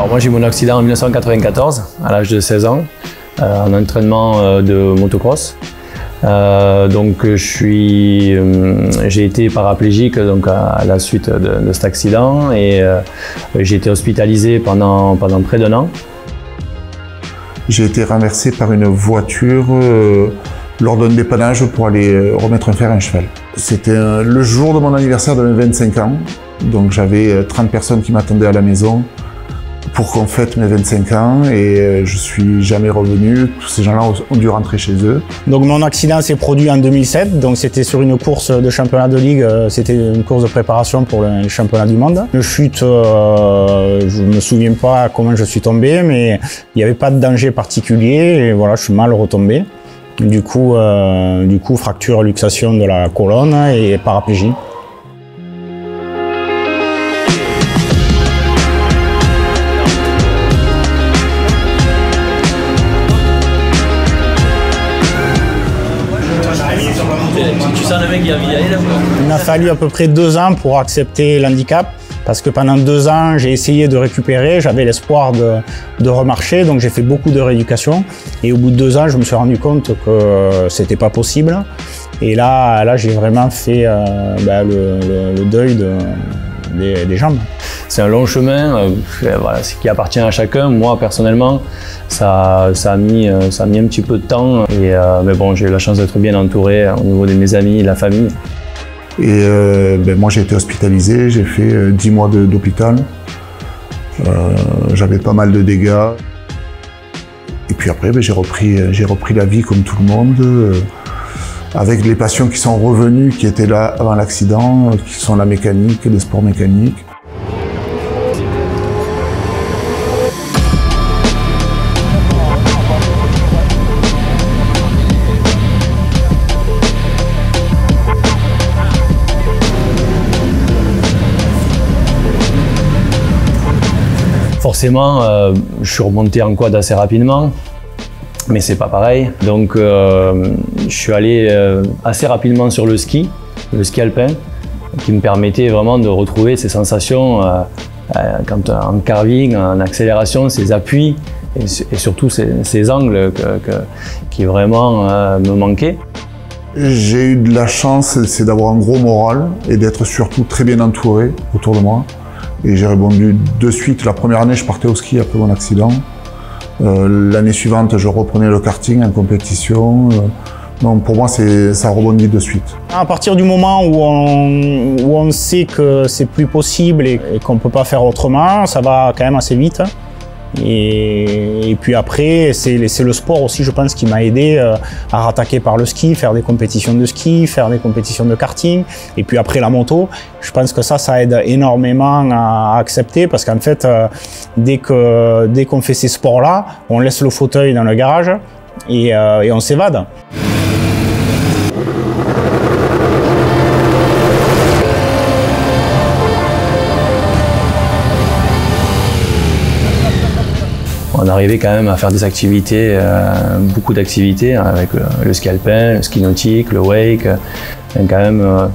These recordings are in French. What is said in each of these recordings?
Alors moi j'ai eu mon accident en 1994, à l'âge de 16 ans, en entraînement de motocross. J'ai été paraplégique donc, à la suite de cet accident et j'ai été hospitalisé pendant près d'1 an. J'ai été renversé par une voiture lors d'un dépannage pour aller remettre un fer à un cheval. C'était le jour de mon anniversaire de mes 25 ans, donc j'avais 30 personnes qui m'attendaient à la maison pour qu'on fête mes 25 ans et je suis jamais revenu. Tous ces gens-là ont dû rentrer chez eux. Donc mon accident s'est produit en 2007, donc c'était sur une course de championnat de ligue, c'était une course de préparation pour le championnat du monde. Une chute, je me souviens pas comment je suis tombé, mais il n'y avait pas de danger particulier et voilà, je suis mal retombé. Du coup, fracture, luxation de la colonne et paraplégie. Tu sens le mec qui a envie d'y aller là? Il m'a fallu à peu près 2 ans pour accepter l'handicap. Parce que pendant 2 ans, j'ai essayé de récupérer, j'avais l'espoir de remarcher, donc j'ai fait beaucoup de rééducation. Et au bout de 2 ans, je me suis rendu compte que c'était pas possible. Et là j'ai vraiment fait le deuil des jambes. C'est un long chemin, voilà, qui appartient à chacun. Moi, personnellement, ça a mis un petit peu de temps. Mais bon, j'ai eu la chance d'être bien entouré au niveau de mes amis et de la famille. Et moi j'ai été hospitalisé, j'ai fait 10 mois d'hôpital. J'avais pas mal de dégâts. Et puis après j'ai repris la vie comme tout le monde, avec les passions qui sont revenues, qui étaient là avant l'accident, qui sont la mécanique, les sports mécaniques. Forcément, je suis remonté en quad assez rapidement, mais c'est pas pareil. Donc, je suis allé assez rapidement sur le ski alpin, qui me permettait vraiment de retrouver ces sensations en carving, en accélération, ces appuis et surtout ces angles qui vraiment me manquaient. J'ai eu de la chance, c'est d'avoir un gros moral et d'être surtout très bien entouré autour de moi. Et j'ai rebondi de suite. La première année, je partais au ski après mon accident. L'année suivante, je reprenais le karting en compétition. Donc pour moi, ça rebondit de suite. À partir du moment où on sait que c'est plus possible et qu'on ne peut pas faire autrement, ça va quand même assez vite. Et puis après, c'est le sport aussi, je pense, qui m'a aidé à rattaquer par le ski, faire des compétitions de ski, faire des compétitions de karting. Et puis après la moto, je pense que ça aide énormément à accepter parce qu'en fait, dès qu'on fait ces sports-là, on laisse le fauteuil dans le garage et on s'évade. On arrivait quand même à faire des activités, beaucoup d'activités, avec le ski alpin, le ski nautique, le wake, quand même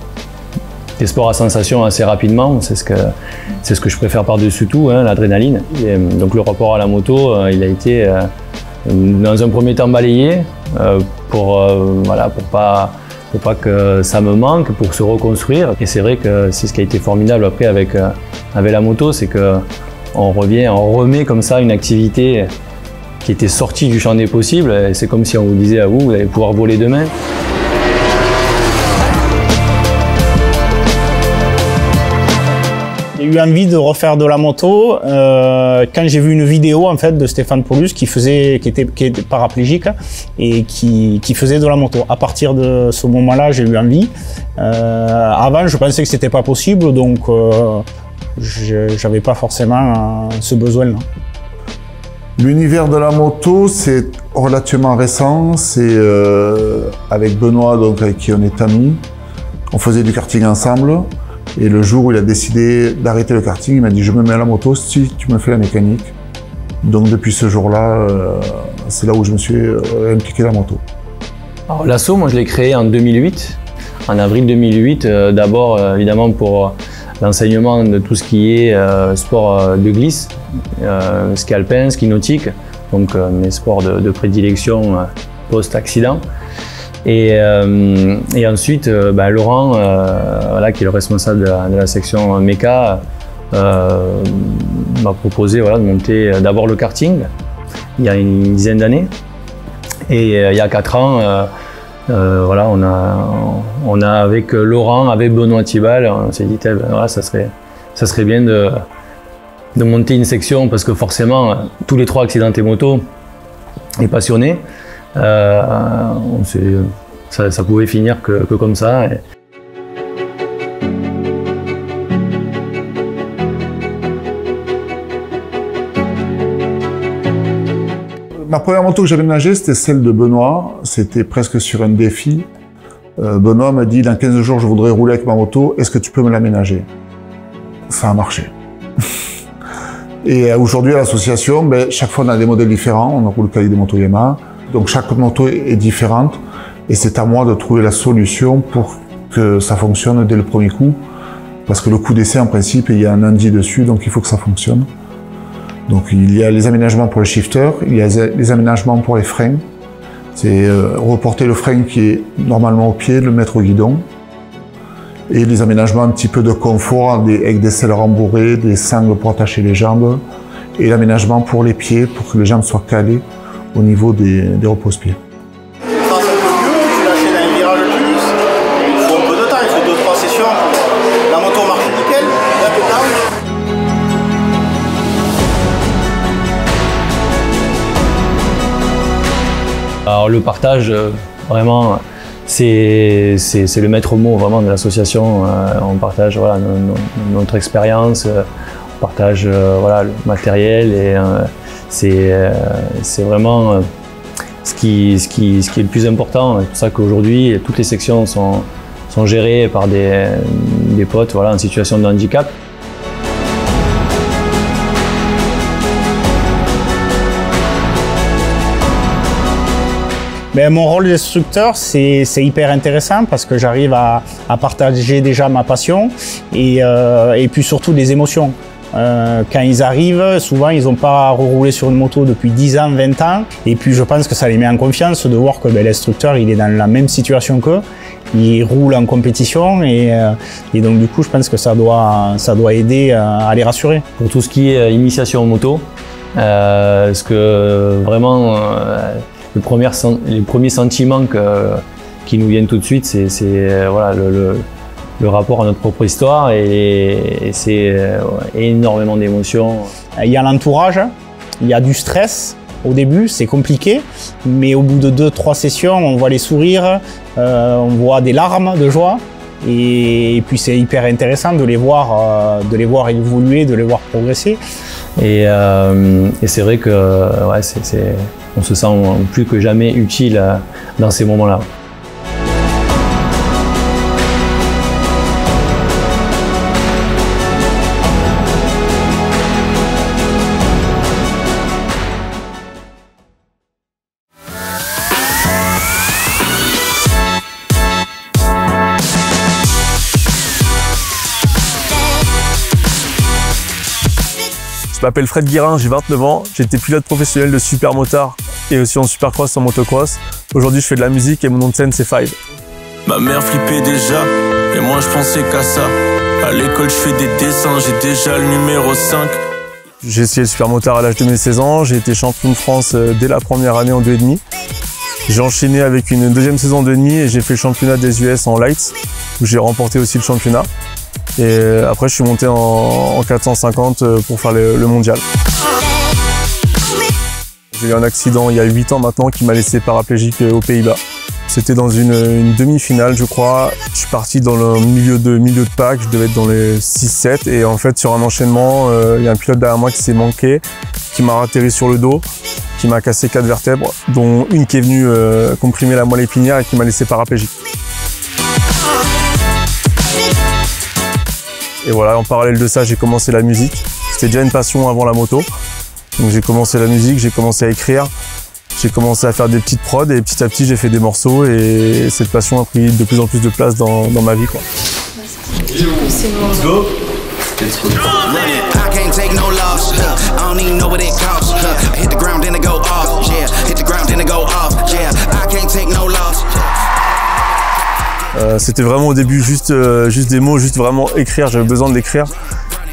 des sports à sensation assez rapidement. C'est ce que je préfère par-dessus tout, hein, l'adrénaline. Donc le rapport à la moto, il a été dans un premier temps balayé pour pas que ça me manque, pour se reconstruire. Et c'est vrai que c'est ce qui a été formidable après avec la moto, c'est que on remet comme ça une activité qui était sortie du champ des possibles. C'est comme si on vous disait à vous allez pouvoir voler demain. J'ai eu envie de refaire de la moto quand j'ai vu une vidéo en fait de Stéphane Paulus qui était paraplégique et qui faisait de la moto. À partir de ce moment-là, j'ai eu envie. Avant, je pensais que c'était pas possible, donc j'avais pas forcément ce besoin-là. L'univers de la moto, c'est relativement récent. C'est avec Benoît, donc, avec qui on est amis. On faisait du karting ensemble. Et le jour où il a décidé d'arrêter le karting, il m'a dit « Je me mets à la moto si tu me fais la mécanique ». Donc depuis ce jour-là, c'est là où je me suis impliqué dans la moto. Alors l'assaut, moi je l'ai créé en 2008, en avril 2008, d'abord évidemment pour l'enseignement de tout ce qui est sport de glisse, ski alpin, ski nautique, donc mes sports de prédilection post-accident. Et ensuite, Laurent, voilà, qui est le responsable de la section méca, m'a proposé voilà, de monter d'abord le karting il y a une dizaine d'années. Et il y a 4 ans, voilà, on a avec Laurent, avec Benoît Thibal, on s'est dit voilà, ça serait bien de monter une section parce que forcément, tous les 3 accidentés moto et passionnés, ça pouvait finir que comme ça. Ma première moto que j'avais ménagée, c'était celle de Benoît. C'était presque sur un défi. Benoît m'a dit, dans 15 jours, je voudrais rouler avec ma moto. Est-ce que tu peux me l'aménager? Ça a marché. Et aujourd'hui, à l'association, chaque fois, on a des modèles différents. On roule qu'avec des motos Yamaha. Donc, chaque moto est différente. Et c'est à moi de trouver la solution pour que ça fonctionne dès le premier coup. Parce que le coup d'essai, en principe, il y a un lundi dessus, donc il faut que ça fonctionne. Donc il y a les aménagements pour les shifters, il y a les aménagements pour les freins. C'est reporter le frein qui est normalement au pied, le mettre au guidon. Et les aménagements un petit peu de confort avec des selles rembourrées, des sangles pour attacher les jambes. Et l'aménagement pour les pieds, pour que les jambes soient calées au niveau des repose-pieds. Alors le partage, vraiment, c'est le maître mot vraiment de l'association. On partage voilà, notre expérience, on partage voilà, le matériel et c'est vraiment ce qui est le plus important. C'est pour ça qu'aujourd'hui, toutes les sections sont gérées par des potes voilà, en situation de handicap. Ben, mon rôle d'instructeur, c'est hyper intéressant parce que j'arrive à partager déjà ma passion et puis surtout des émotions. Quand ils arrivent, souvent ils n'ont pas roulé sur une moto depuis 10 ans, 20 ans et puis je pense que ça les met en confiance de voir que l'instructeur il est dans la même situation qu'eux, il roule en compétition et donc du coup je pense que ça doit aider à les rassurer. Pour tout ce qui est initiation en moto, parce que vraiment les premiers sentiments qui nous viennent tout de suite, c'est voilà, le rapport à notre propre histoire et c'est énormément d'émotions. Il y a l'entourage, il y a du stress au début, c'est compliqué, mais au bout de 2-3 sessions, on voit les sourires, on voit des larmes de joie et puis c'est hyper intéressant de les voir évoluer, de les voir progresser. Et c'est vrai que ouais, on se sent plus que jamais utile dans ces moments-là. Je m'appelle Fred Guirin, j'ai 29 ans, j'ai été pilote professionnel de supermotard et aussi en supercross, en motocross. Aujourd'hui je fais de la musique et mon nom de scène c'est Five. Ma mère flippait déjà et moi je pensais qu'à ça. À l'école je fais des dessins, j'ai déjà le numéro 5. J'ai essayé le supermotard à l'âge de mes 16 ans, j'ai été champion de France dès la première année en 2,5. J'ai enchaîné avec une deuxième saison de 2,5 et j'ai fait le championnat des US en lights où j'ai remporté aussi le championnat. Et après, je suis monté en 450 pour faire le mondial. J'ai eu un accident il y a 8 ans maintenant qui m'a laissé paraplégique aux Pays-Bas. C'était dans une demi-finale, je crois. Je suis parti dans le milieu de pack, je devais être dans les 6-7. Et en fait, sur un enchaînement, il y a un pilote derrière moi qui s'est manqué, qui m'a atterri sur le dos, qui m'a cassé 4 vertèbres, dont une qui est venue comprimer la moelle épinière et qui m'a laissé paraplégique. Et voilà, en parallèle de ça, j'ai commencé la musique. C'était déjà une passion avant la moto. Donc j'ai commencé la musique, j'ai commencé à écrire. J'ai commencé à faire des petites prods et petit à petit, j'ai fait des morceaux et cette passion a pris de plus en plus de place dans ma vie, quoi. C'est bon. can't take no loss. I don't even know what it costs. Hit the ground then it go off. Yeah, hit the ground then it go off. Yeah, I can't take no loss. C'était vraiment au début juste des mots, juste vraiment écrire. J'avais besoin de l'écrire.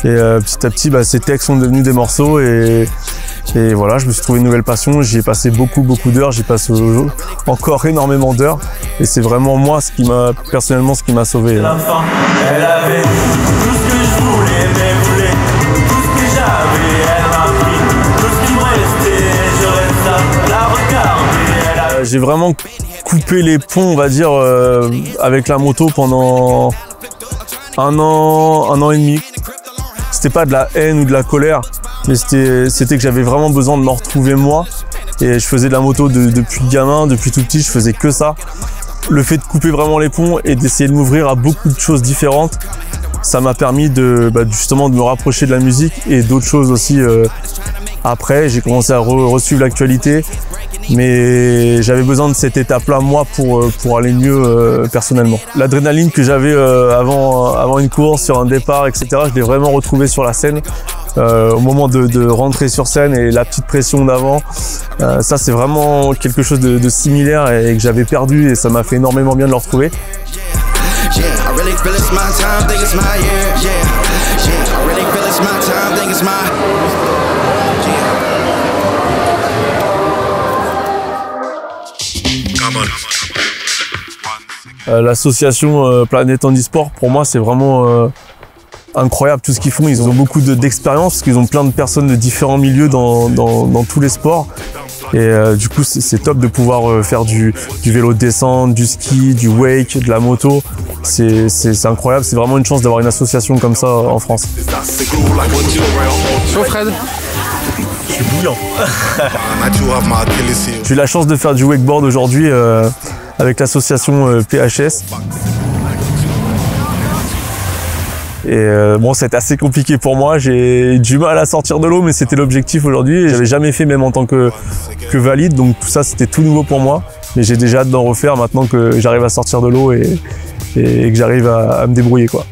Et petit à petit, ces textes sont devenus des morceaux et voilà, je me suis trouvé une nouvelle passion. J'y ai passé beaucoup d'heures. J'y passe encore énormément d'heures. Et c'est vraiment moi personnellement ce qui m'a sauvé. La fin, elle avait tout ce que je voulais, mais voulait tout ce que j'avais. Elle m'a pris tout ce qui me restait. Je reste à la regarder. J'ai vraiment coupé les ponts, on va dire, avec la moto pendant un an et demi. C'était pas de la haine ou de la colère, mais c'était que j'avais vraiment besoin de me retrouver moi. Et je faisais de la moto depuis gamin, depuis tout petit, je faisais que ça. Le fait de couper vraiment les ponts et d'essayer de m'ouvrir à beaucoup de choses différentes, ça m'a permis justement de me rapprocher de la musique et d'autres choses aussi. Après, j'ai commencé à suivre l'actualité, mais j'avais besoin de cette étape-là, moi, pour aller mieux personnellement. L'adrénaline que j'avais avant une course, sur un départ, etc., je l'ai vraiment retrouvé sur la scène. Au moment de rentrer sur scène et la petite pression d'avant, ça c'est vraiment quelque chose de similaire et que j'avais perdu et ça m'a fait énormément bien de le retrouver. L'association Planète Handisport, pour moi, c'est vraiment incroyable tout ce qu'ils font. Ils ont beaucoup d'expérience parce qu'ils ont plein de personnes de différents milieux dans tous les sports. Et du coup, c'est top de pouvoir faire du vélo de descente, du ski, du wake, de la moto. C'est incroyable. C'est vraiment une chance d'avoir une association comme ça en France. Chaud, Fred? Je suis bouillant. J'ai eu la chance de faire du wakeboard aujourd'hui avec l'association PHS. Et bon, c'était assez compliqué pour moi. J'ai du mal à sortir de l'eau, mais c'était l'objectif aujourd'hui. J'avais jamais fait, même en tant que valide, donc tout ça c'était tout nouveau pour moi. Mais j'ai déjà hâte d'en refaire maintenant que j'arrive à sortir de l'eau et que j'arrive à me débrouiller, quoi.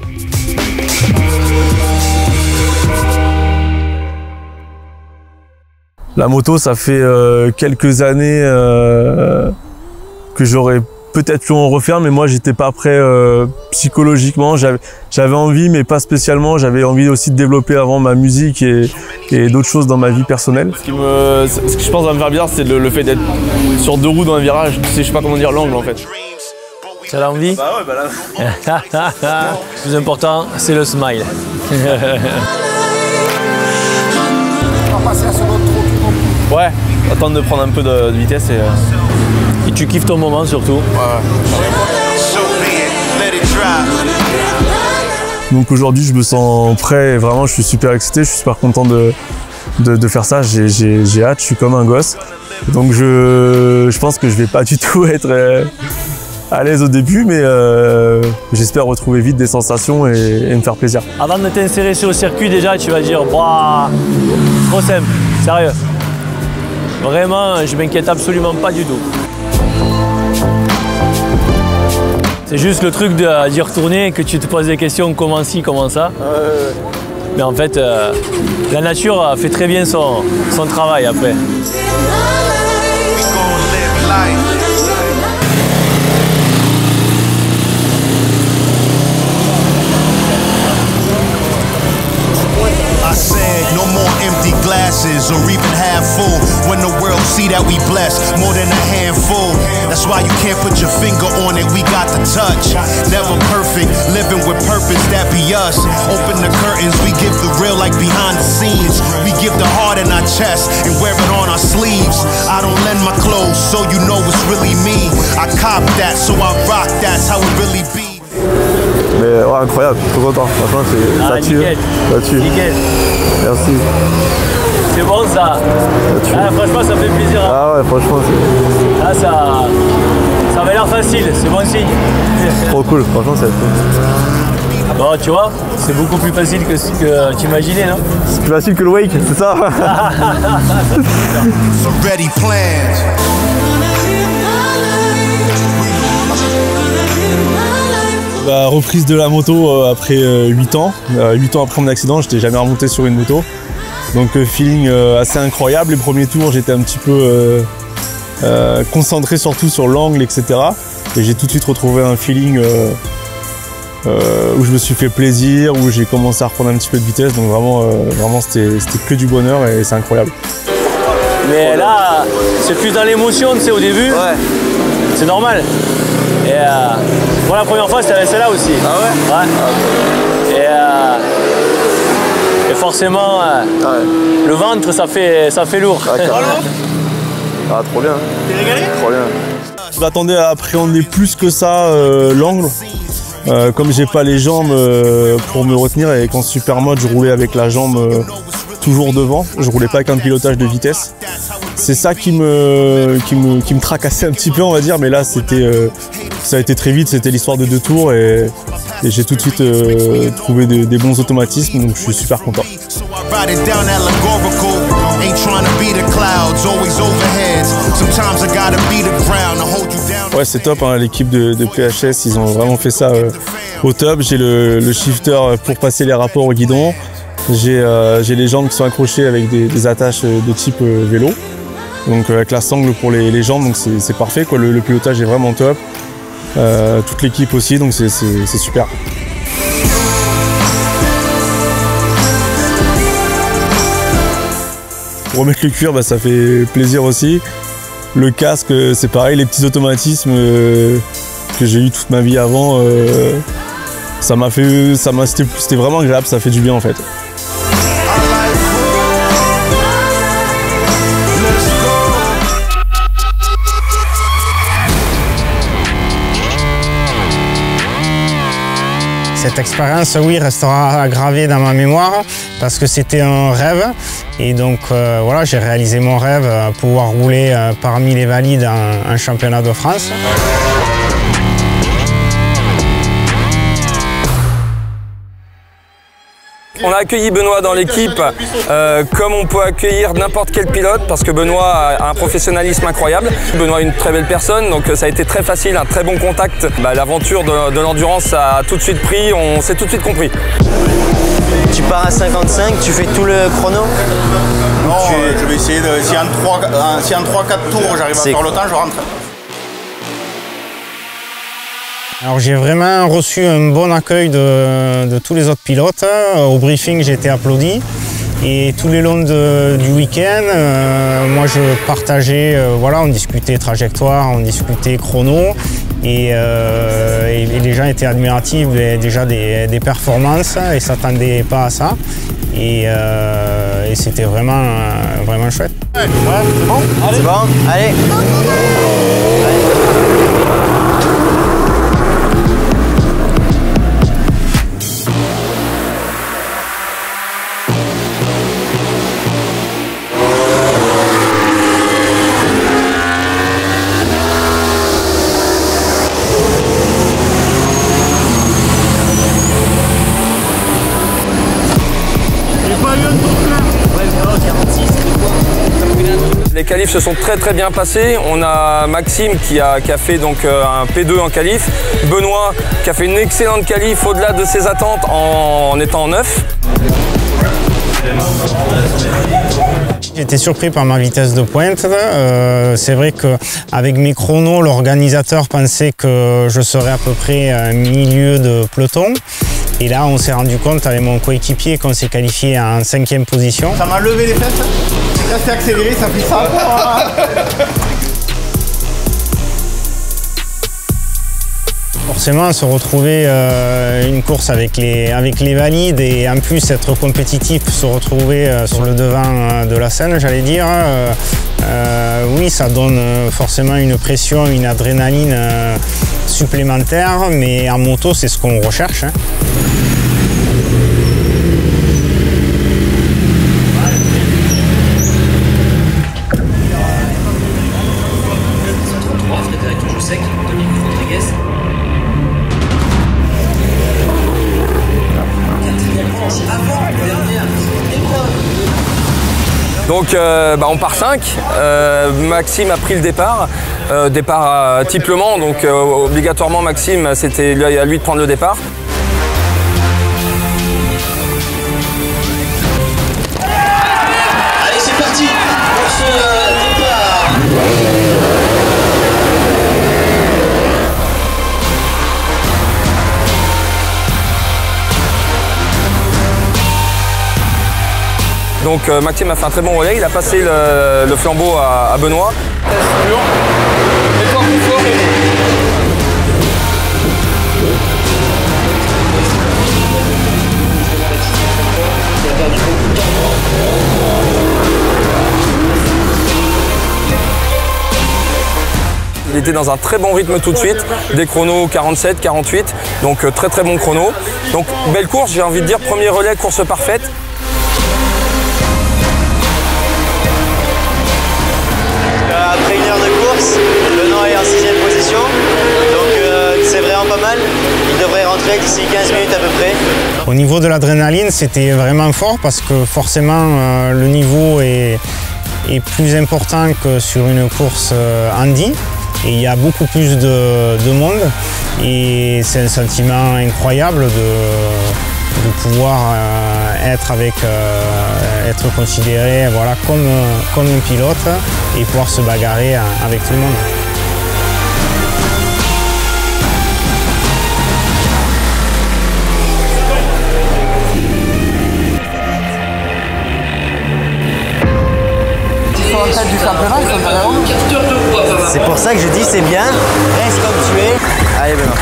La moto, ça fait quelques années que j'aurais peut-être pu en refaire, mais moi j'étais pas prêt psychologiquement. J'avais envie, mais pas spécialement. J'avais envie aussi de développer avant ma musique et d'autres choses dans ma vie personnelle. Ce que je pense va me faire bizarre, c'est le fait d'être sur deux roues dans un virage. Tu sais, je sais pas comment dire l'angle en fait. Tu as l'envie? Bah ouais, bah là. Le plus important, c'est le smile. Ouais, attendre de prendre un peu de vitesse et tu kiffes ton moment surtout. Ouais. Donc aujourd'hui, je me sens prêt et vraiment, je suis super excité, je suis super content de faire ça. J'ai hâte, je suis comme un gosse. Donc je pense que je vais pas du tout être à l'aise au début, mais j'espère retrouver vite des sensations et me faire plaisir. Avant de t'insérer sur le circuit, déjà, tu vas dire waouh, trop simple, sérieux. Vraiment, je m'inquiète absolument pas du tout. C'est juste le truc d'y retourner, que tu te poses des questions, comment ci, comment ça. Mais en fait, la nature fait très bien son travail après. No more empty glasses or even half full. When the world see that we blessed more than a handful. That's why you can't put your finger on it, we got the touch. Never perfect, living with purpose, that be us. Open the curtains, we give the real like behind the scenes. We give the heart in our chest and wear it on our sleeves. I don't lend my clothes, so you know it's really me. I cop that, so I rock, that's how it really be. Mais ouais, incroyable, trop content. Franchement, ça tue. Ça tue. Nickel. Merci. C'est bon ça. Ah, franchement, ça fait plaisir. Hein. Ah ouais, franchement, là, ça avait l'air facile, c'est bon signe. Trop cool, franchement, c'est cool. Bon, tu vois, c'est beaucoup plus facile que ce que tu imaginais, non? C'est plus facile que le wake, c'est ça? Ready plans. Reprise de la moto après 8 ans. 8 ans après mon accident, je n'étais jamais remonté sur une moto. Donc feeling assez incroyable. Les premiers tours, j'étais un petit peu concentré surtout sur l'angle, etc. Et j'ai tout de suite retrouvé un feeling où je me suis fait plaisir, où j'ai commencé à reprendre un petit peu de vitesse. Donc vraiment c'était que du bonheur et c'est incroyable. Mais là, c'est plus dans l'émotion, tu sais, au début. Ouais. C'est normal. Et moi, la première fois, c'était avec celle-là aussi. Ah ouais? Ouais. Et forcément, le ventre, ça fait lourd. Ah, trop bien. T'es régalé? Trop bien. Je m'attendais à appréhender plus que ça l'angle. Comme j'ai pas les jambes pour me retenir et qu'en super mode, je roulais avec la jambe toujours devant. Je roulais pas avec un pilotage de vitesse. C'est ça qui me tracassait un petit peu, on va dire. Mais là, ça a été très vite. C'était l'histoire de 2 tours et j'ai tout de suite trouvé des bons automatismes. Donc, je suis super content. Ouais, c'est top, hein, l'équipe de PHS, ils ont vraiment fait ça au top. J'ai le shifter pour passer les rapports au guidon. J'ai les jambes qui sont accrochées avec des attaches de type vélo. Donc avec la sangle pour les jambes, donc c'est parfait, quoi. Le pilotage est vraiment top. Toute l'équipe aussi, donc c'est super. Pour remettre le cuir, ça fait plaisir aussi. Le casque, c'est pareil, les petits automatismes que j'ai eu toute ma vie avant, c'était vraiment agréable, ça fait du bien en fait. Cette expérience, oui, restera gravée dans ma mémoire parce que c'était un rêve. Et donc voilà, j'ai réalisé mon rêve, pouvoir rouler parmi les valides en championnat de France. On a accueilli Benoît dans l'équipe comme on peut accueillir n'importe quel pilote parce que Benoît a un professionnalisme incroyable. Benoît est une très belle personne, donc ça a été très facile, un très bon contact. L'aventure de l'endurance a tout de suite pris, on s'est tout de suite compris. Tu pars à 55, tu fais tout le chrono? Non, je vais essayer de... Si en 3-4 tours j'arrive à faire le temps, je rentre. Alors j'ai vraiment reçu un bon accueil de tous les autres pilotes. Au briefing, j'ai été applaudi. Et tout le long du week-end, moi je partageais, voilà, on discutait trajectoire, on discutait chrono. Et les gens étaient admiratifs déjà des performances et ne s'attendaient pas à ça. Et c'était vraiment chouette. Ouais, c'est bon? C'est bon, allez. Les qualifs se sont très bien passés. On a Maxime qui a fait donc un P2 en qualif. Benoît qui a fait une excellente qualif au-delà de ses attentes en étant en 9. J'étais surpris par ma vitesse de pointe. C'est vrai qu'avec mes chronos, l'organisateur pensait que je serais à peu près milieu de peloton. Et là, on s'est rendu compte avec mon coéquipier qu'on s'est qualifié en 5e position. Ça m'a levé les fesses. Là, c'est accéléré, ça fait ça. Forcément, se retrouver une course avec les valides et en plus être compétitif, se retrouver sur le devant de la scène, j'allais dire, oui, ça donne forcément une pression, une adrénaline supplémentaire, mais en moto, c'est ce qu'on recherche. Donc on part 5, Maxime a pris le départ. départ type Le Mans, donc obligatoirement Maxime, c'était à lui de prendre le départ. Allez, c'est parti pour ce départ. Donc Maxime a fait un très bon relais, il a passé le flambeau à Benoît. Il était dans un très bon rythme tout de suite, des chronos 47, 48, donc très très bon chrono. Donc belle course, j'ai envie de dire premier relais, course parfaite. Après 1 heure de course, Benoît est en 6e position, donc c'est vraiment pas mal. Il devrait rentrer d'ici 15 minutes à peu près. Au niveau de l'adrénaline, c'était vraiment fort parce que forcément le niveau est plus important que sur une course handi. Et il y a beaucoup plus de monde et c'est un sentiment incroyable de pouvoir être considéré voilà, comme un pilote et pouvoir se bagarrer avec tout le monde. C'est pour ça que je dis c'est bien, reste comme tu es. Allez Benoît.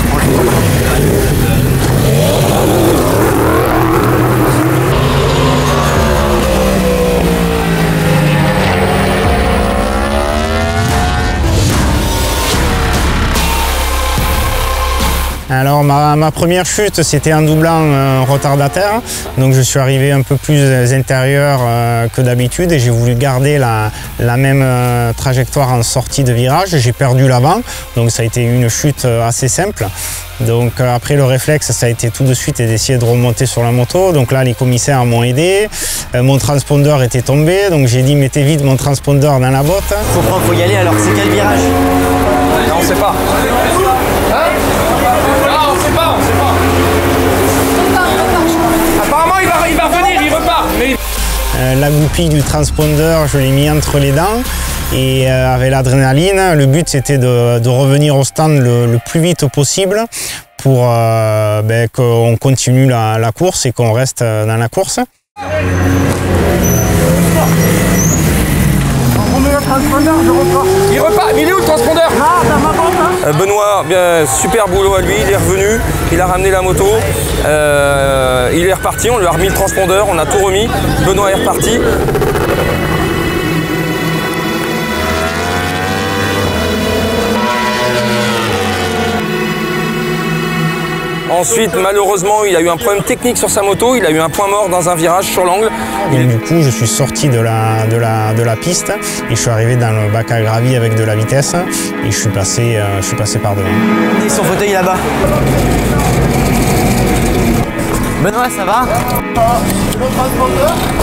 Alors ma première chute, c'était en doublant un retardataire, donc je suis arrivé un peu plus intérieur que d'habitude et j'ai voulu garder la même trajectoire en sortie de virage. J'ai perdu l'avant, donc ça a été une chute assez simple. Donc après le réflexe, ça a été tout de suite d'essayer de remonter sur la moto. Donc là les commissaires m'ont aidé, mon transpondeur était tombé, donc j'ai dit mettez vite mon transpondeur dans la botte. Faut y aller, alors c'est quel virage? Non, on sait pas. Apparemment il va revenir, il repart. Mais... La goupille du transpondeur, je l'ai mis entre les dents et avec l'adrénaline, le but c'était de revenir au stand le plus vite possible pour qu'on continue la course et qu'on reste dans la course. Il repart, il est où le transpondeur? Benoît, bien, super boulot à lui, il est revenu, il a ramené la moto, il est reparti, on lui a remis le transpondeur, on a tout remis, Benoît est reparti. Ensuite, malheureusement, il a eu un problème technique sur sa moto, il a eu un point mort dans un virage sur l'angle. Donc du coup, je suis sorti de la piste et je suis arrivé dans le bac à gravier avec de la vitesse et je suis passé par devant. Et son fauteuil là-bas. Benoît, ça va?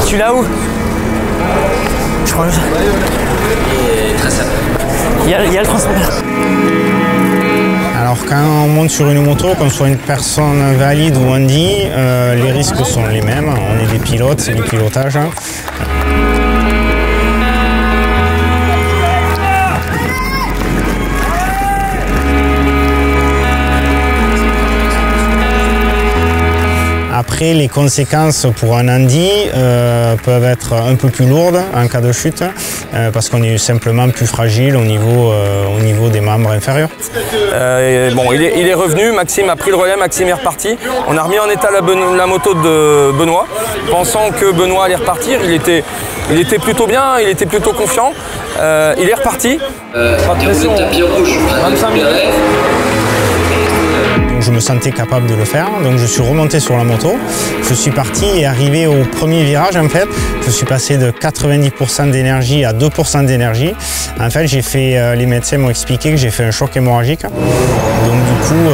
Tu l'as où? Je crois que... Il y a le transpondeur. Alors quand on monte sur une moto, qu'on soit une personne valide ou handi, les risques sont les mêmes. On est des pilotes, c'est du pilotage. Après, les conséquences pour un handi peuvent être un peu plus lourdes en cas de chute parce qu'on est simplement plus fragile au niveau des membres inférieurs. Bon, il est revenu, Maxime a pris le relais, Maxime est reparti. On a remis en état la moto de Benoît, pensant que Benoît allait repartir. Il était plutôt bien, il était plutôt confiant. Il est reparti. Pas de pression. 25 minutes. Je me sentais capable de le faire, donc je suis remonté sur la moto. Je suis parti et arrivé au premier virage, en fait, je suis passé de 90% d'énergie à 2% d'énergie. En fait, les médecins m'ont expliqué que j'ai fait un choc hémorragique. Donc du coup,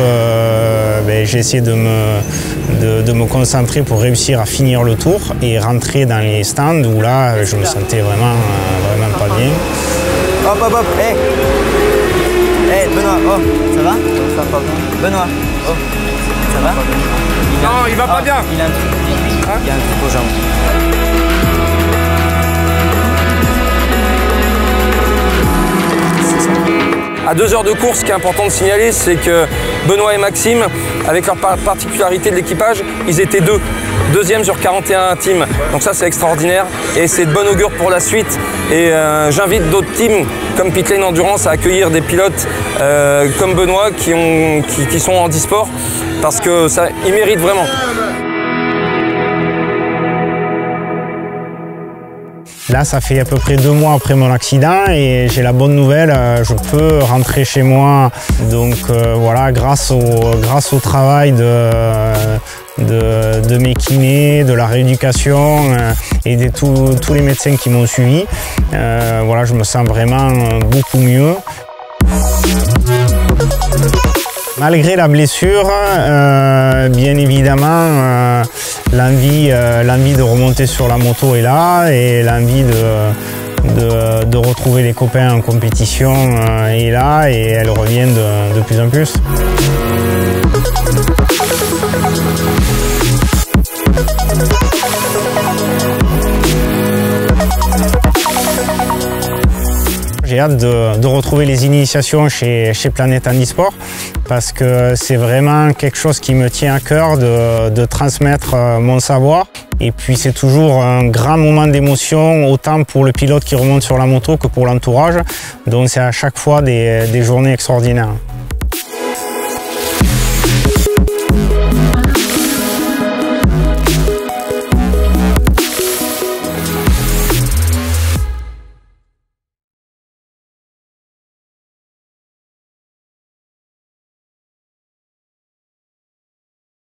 j'ai essayé de me concentrer pour réussir à finir le tour et rentrer dans les stands où là, je me sentais vraiment pas bien. Hop, hop, hop, hey. Hey Benoît, oh, ça va? Benoît, oh, ça va? Non, il va pas bien. Il a un truc, il a un truc aux jambes. À 2 heures de course, ce qui est important de signaler, c'est que Benoît et Maxime, avec leur particularité de l'équipage, ils étaient deuxième sur 41 teams. Donc ça, c'est extraordinaire et c'est de bon augure pour la suite. Et j'invite d'autres teams comme Pitlane Endurance à accueillir des pilotes comme Benoît qui sont en e-sport parce que ils méritent vraiment. Là, ça fait à peu près 2 mois après mon accident et j'ai la bonne nouvelle, je peux rentrer chez moi. Donc voilà, grâce au travail de mes kinés, de la rééducation et de tous les médecins qui m'ont suivi. Voilà, je me sens vraiment beaucoup mieux. Malgré la blessure, bien évidemment, l'envie de remonter sur la moto est là et l'envie de retrouver les copains en compétition est là et elle revient de plus en plus. J'ai hâte de retrouver les initiations chez Planète Handisport parce que c'est vraiment quelque chose qui me tient à cœur de transmettre mon savoir. Et puis c'est toujours un grand moment d'émotion, autant pour le pilote qui remonte sur la moto que pour l'entourage. Donc c'est à chaque fois des journées extraordinaires.